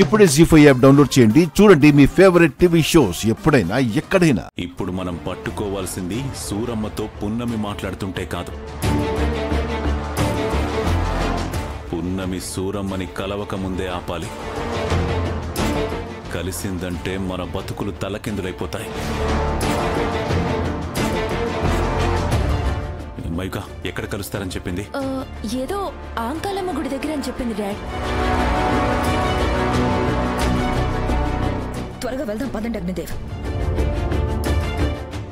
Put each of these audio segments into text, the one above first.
ఇప్పుడే జీ5 app download చేయండి. చూడండి మీ ఫేవరెట్ టీవీ షోస్ ఎప్పుడైనా ఎక్కడైనా. ఇప్పుడు మనం పట్టుకోవాల్సింది సూరమ్మతో పున్నమి మాట్లాడుతుంటే కాదు, పున్నమి సూరమ్మని కలవక ముందే ఆపాలి. కలిసిందంటే మన బతుకులు తలకిందులైపోతాయి. మైకా ఎక్కడ కలుస్తారని చెప్పింది? ఏదో ఆంకాలమ్మ గుడి దగ్గర అని చెప్పింది డాడ్. త్వరగా వెళ్దాం పదండి అగ్నిదేవ్.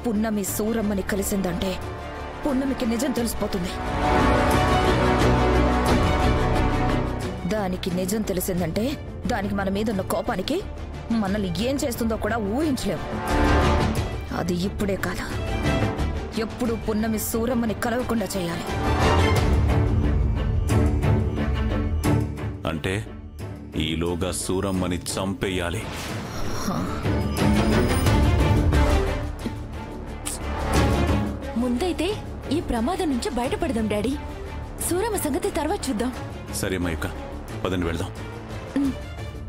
పున్నమి సూరమ్మని కలిసిందంటే పున్నమికి నిజం తెలిసిపోతుంది. దానికి నిజం తెలిసిందంటే దానికి మన మీద ఉన్న కోపానికి మనల్ని ఏం చేస్తుందో కూడా ఊహించలేము. అది ఇప్పుడే కాదు, ఎప్పుడు పున్నమి సూరమ్మని కలవకుండా చేయాలి. అంటే ఈలోగా సూరమ్మని చంపేయాలి. ముందైతే ఈ ప్రమాదం నుంచి బయటపడదాం డాడీ. సూరమ్మ సంగతి తర్వాత చూద్దాం. సరే మైకా, పదండి వెళ్దాం.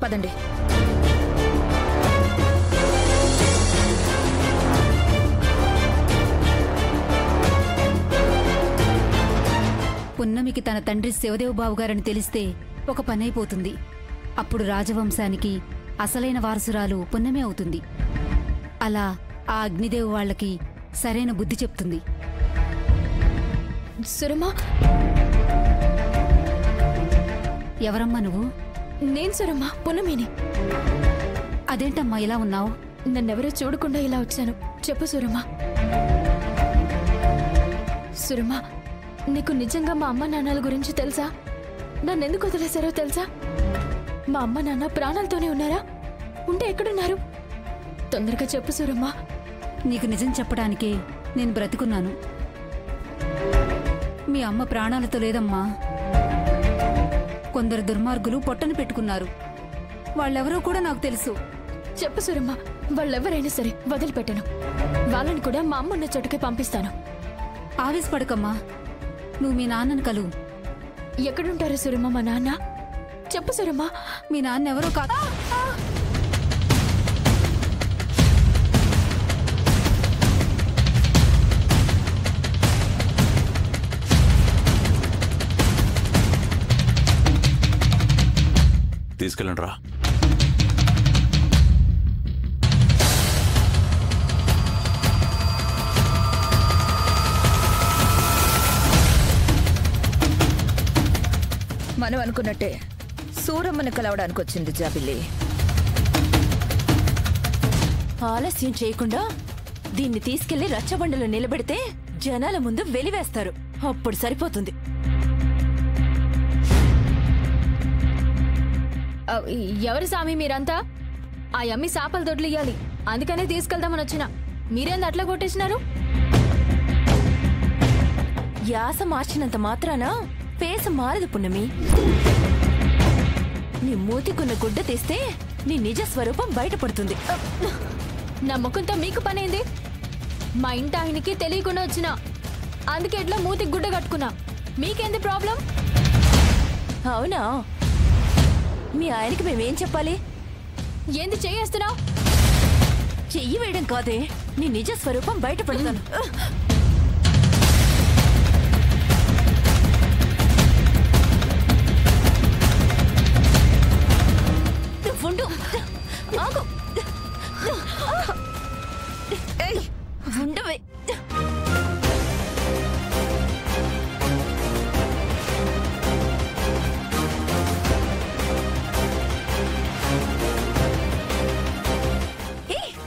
పదండి. పున్నమికి తన తండ్రి శివదేవ్ బాబు గారని తెలిస్తే ఒక పనైపోతుంది. అప్పుడు రాజవంశానికి అసలైన వారసురాలు పున్నమి అవుతుంది. అలా ఆ అగ్నిదేవ్ వాళ్ళకి సరైన బుద్ధి చెప్తుంది. సురమా, ఎవరమ్మా నువ్వు? నేను సురమ్మా, పున్నమిని. అదేంటమ్మా ఇలా ఉన్నావు? నన్నెవరో చూడకుండా ఇలా వచ్చాను. చెప్పు సురమా. సురమా, నీకు నిజంగా మా అమ్మ నాన్నల గురించి తెలుసా? నన్నెందుకు వదిలేశారో తెలుసా? మా అమ్మ నాన్న ప్రాణాలతోనే ఉన్నారా? ఉంటే ఎక్కడున్నారు? తొందరగా చెప్పు సురమ్మా. నీకు నిజం చెప్పడానికే నేను బ్రతికున్నాను. మీ అమ్మ ప్రాణాలతో లేదమ్మా. కొందరు దుర్మార్గులు పొట్టను పెట్టుకున్నారు. వాళ్ళెవరో కూడా నాకు తెలుసు. చెప్పు సురమ్మా. వాళ్ళెవరైనా సరే వదిలిపెట్టను. వాళ్ళని కూడా మా అమ్మ ఉన్న చోటుకే పంపిస్తాను. ఆవేశపడకమ్మా. నువ్వు మీ నాన్నను కలువు. ఎక్కడుంటారు సురమ్మ మా నాన్న? చెప్పు సురమ్మా. మీ నాన్న ఎవరో కాదు. తీసుకెళ్ళండి రా. మనం అనుకున్నట్టే సూరమ్మని కలవడానికి వచ్చింది జాబిల్లి. ఆలస్యం చేయకుండా దీన్ని తీసుకెళ్లి రచ్చబండలో నిలబెడితే జనాల ముందు వెలివేస్తారు. అప్పుడు సరిపోతుంది. ఎవరు సామి మీరంతా? ఆ యమ్మి సాపలు దొడ్లియ్యాలి, అందుకనే తీసుకెళ్దామని వచ్చిన. మీరేంది అట్లా కొట్టేసినారు? యాస మార్చినంత మాత్రాన ఫేస్ మారదు పున్నమి. నీ మూతికున్న గుడ్డ తీస్తే నీ నిజ స్వరూపం బయటపడుతుంది. నా ముఖంతో మీకు పనేంది? మా ఇంటి ఆయనకి తెలియకుండా వచ్చినా, అందుకే ఎట్లా మూతికి గుడ్డ కట్టుకున్నా. మీకేంది ప్రాబ్లం? అవునా? మీ ఆయనకి మేమేం చెప్పాలి? ఏంది చెయ్యేస్తున్నావు? చెయ్యి వేయడం కాదే, నీ నిజ స్వరూపం బయటపడతాను. ఉండు, ఆగు. ఉండవే.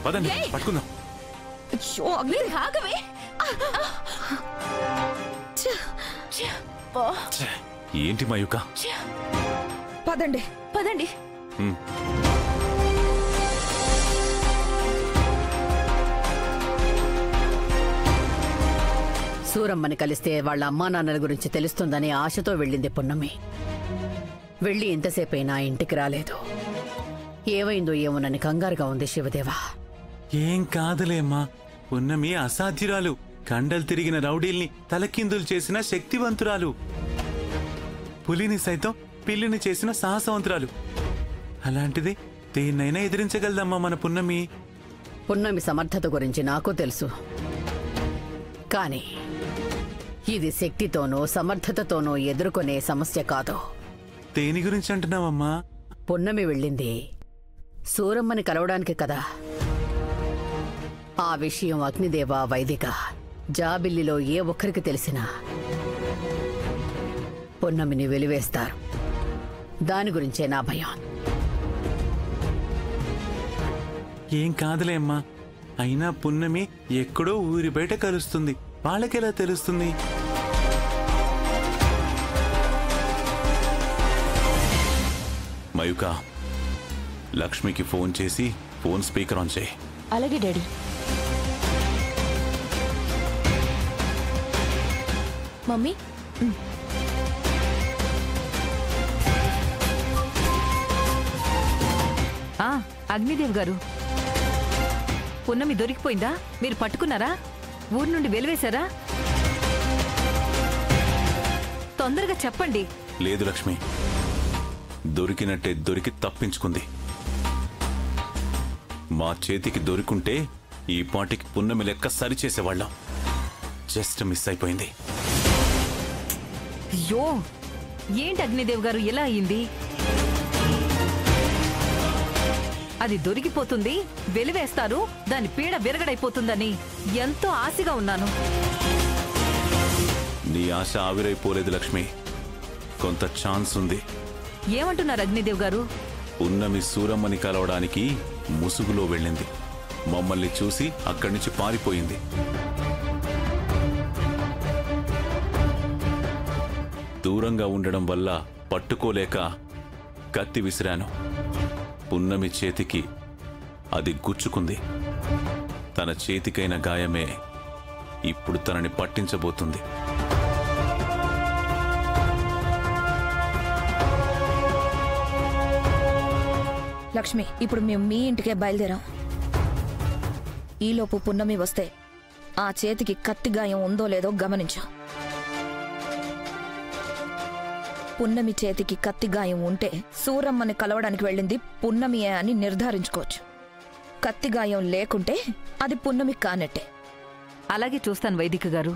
పదండి పట్టుకుందాం. ఆగవే. ఏంటి మయూక? పదండి పదండి. సూరమ్మని కలిస్తే వాళ్ళ అమ్మా నాన్నల గురించి తెలుస్తుందని ఆశతో వెళ్ళింది పున్నమి. వెళ్ళి ఇంతసేపైనా ఇంటికి రాలేదు. ఏమైందో ఏమోనని కంగారుగా ఉంది శివదేవా. ఏం కాదులేమ్మా, పున్నమి అసాధ్యురాలు. కండలు తిరిగిన రౌడీల్ని తలకిందులు చేసిన శక్తివంతురాలు. పులిని సైతం పిల్లిని చేసిన సాహసవంతురాలు. అలాంటిది దేన్నైనా ఎదిరించగలదమ్మా మన పున్నమి. పున్నమి సమర్థత గురించి నాకు తెలుసు, కానీ ఇది శక్తితోనో సమర్థతతోనో ఎదుర్కొనే సమస్య కాదు. దేని గురించి అంటున్నావమ్మా? పున్నమి వెళ్ళింది సూరమ్మని కలవడానికి కదా. ఆ విషయం అగ్నిదేవ, వైదిక, జాబిల్లిలో ఏ ఒక్కరికి తెలిసినా పున్నమిని వెలివేస్తారు. దాని గురించే నా భయం. ఏం కాదులే అమ్మా. అయినా పున్నమి ఎక్కడో ఊరి బయట కలుస్తుంది, వాళ్ళకెలా తెలుస్తుంది? మయూక, లక్ష్మికి ఫోన్ చేసి ఫోన్ స్పీకర్ ఆన్ చేయి. అలాగే డాడీ. మమ్మీ, అగ్నిదేవ్ గారు, పున్నమి దొరికిపోయిందా? మీరు పట్టుకున్నారా? ఊరి నుండి వెలివేశారా? తొందరగా చెప్పండి. లేదు లక్ష్మి, దొరికినట్టే దొరికి తప్పించుకుంది. మా చేతికి దొరికుంటే ఈ పాటికి పున్నమి లెక్క సరిచేసేవాళ్ళం. జస్ట్ మిస్ అయిపోయింది. అయ్యో, ఏంటి అగ్నిదేవ్ గారు ఎలా అయింది? అది దొరికిపోతుంది, వెలివేస్తారు, దాని పీడ విరగడైపోతుందని ఎంతో ఆశగా ఉన్నాను. నీ ఆశ ఆవిరైపోలేదు లక్ష్మి, కొంత ఛాన్స్ ఉంది. ఏమంటున్నారు అగ్నిదేవ్ గారు? పున్నమి సూరమ్మని కలవడానికి ముసుగులో వెళ్ళింది. మమ్మల్ని చూసి అక్కడి నుంచి పారిపోయింది. దూరంగా ఉండడం వల్ల పట్టుకోలేక కత్తి విసిరాను. పున్నమి చేతికి అది గుచ్చుకుంది. తన చేతికైన గాయమే ఇప్పుడు తనని పట్టించబోతుంది. లక్ష్మి, ఇప్పుడు మేము మీ ఇంటికే బయలుదేరాం. ఈలోపు పున్నమి వస్తే ఆ చేతికి కత్తి గాయం ఉందో లేదో గమనించు. పున్నమి చేతికి కత్తి గాయం ఉంటే సూరమ్మని కలవడానికి వెళ్ళింది పున్నమియే అని నిర్ధారించుకోవచ్చు. కత్తి గాయం లేకుంటే అది పున్నమి కానట్టే. అలాగే చూస్తాను వైదిక గారు.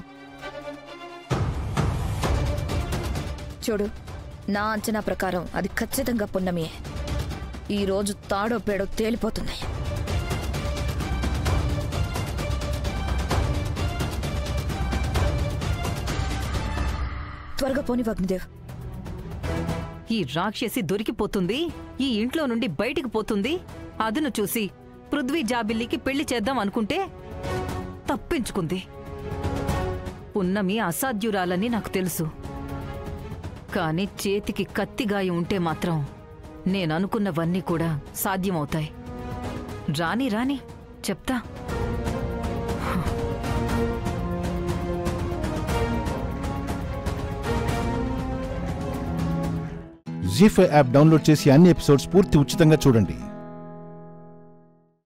చూడు, నా అంచనా ప్రకారం అది ఖచ్చితంగా పున్నమియే. ఈరోజు తాడో పేడో తేలిపోతుంది. త్వరగా పోని అగ్నిదేవ్. ఈ రాక్షసి దొరికిపోతుంది, ఈ ఇంట్లో నుండి బయటికి పోతుంది. అదును చూసి పృథ్వీ జాబిల్లికి పెళ్లి చేద్దాం అనుకుంటే తప్పించుకుంది. పున్నమి అసాధ్యురాలని నాకు తెలుసు, కానీ చేతికి కత్తిగాయం ఉంటే మాత్రం నేననుకున్నవన్నీ కూడా సాధ్యమవుతాయి. రాని రాని చెప్తా. జీ5 యాప్ డౌన్లోడ్ చేసి అన్ని ఎపిసోడ్స్ పూర్తి ఉచితంగా చూడండి.